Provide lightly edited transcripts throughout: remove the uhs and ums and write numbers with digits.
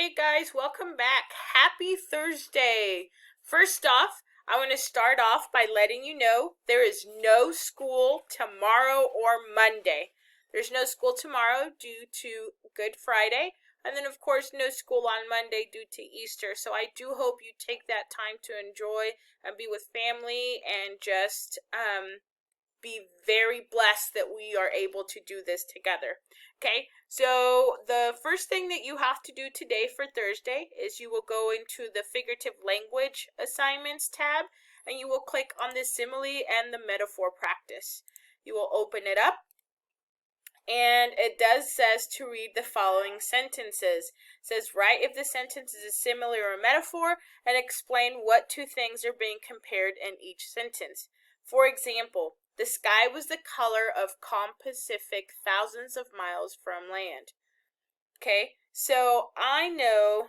Hey guys, welcome back. Happy Thursday. First off, I want to start off by letting you know there is no school tomorrow or Monday. There's no school tomorrow due to Good Friday, and then of course no school on Monday due to Easter. So I do hope you take that time to enjoy and be with family and just be very blessed that we are able to do this together. Okay, so the first thing that you have to do today for Thursday is you will go into the figurative language assignments tab and you will click on the simile and the metaphor practice. You will open it up and it says to read the following sentences. It says write if the sentence is a simile or a metaphor and explain what two things are being compared in each sentence. For example, the sky was the color of calm Pacific thousands of miles from land. Okay, so I know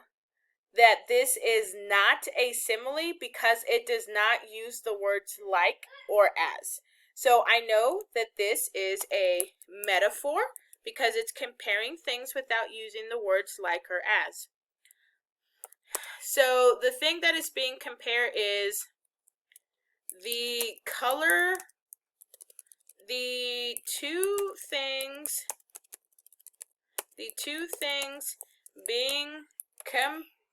that this is not a simile because it does not use the words like or as. So I know that this is a metaphor because it's comparing things without using the words like or as. So the thing that is being compared is the color. The two things being compared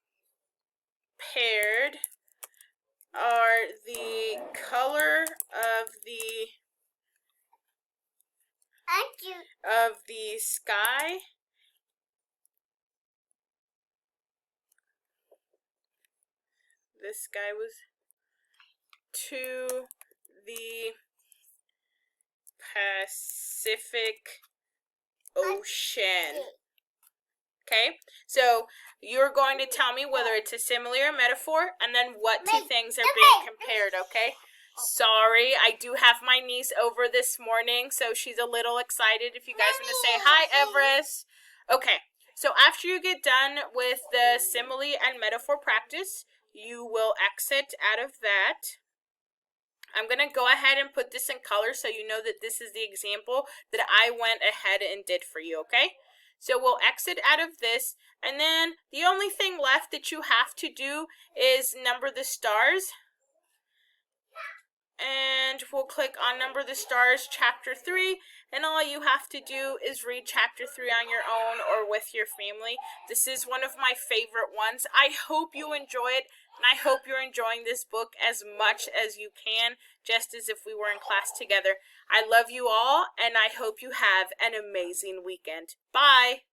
are the color of the sky was to the Pacific Ocean. Okay, so you're going to tell me whether it's a simile or metaphor and then what two things are being compared, okay? Sorry, I do have my niece over this morning, so she's a little excited. If you guys want to say hi, Everest. Okay, so after you get done with the simile and metaphor practice, you will exit out of that. I'm going to go ahead and put this in color so you know that this is the example that I went ahead and did for you, okay? So we'll exit out of this, and then the only thing left that you have to do is number the stars. And we'll click on Number the Stars Chapter 3, and all you have to do is read Chapter 3 on your own or with your family. This is one of my favorite ones. I hope you enjoy it, and I hope you're enjoying this book as much as you can, just as if we were in class together. I love you all, and I hope you have an amazing weekend. Bye!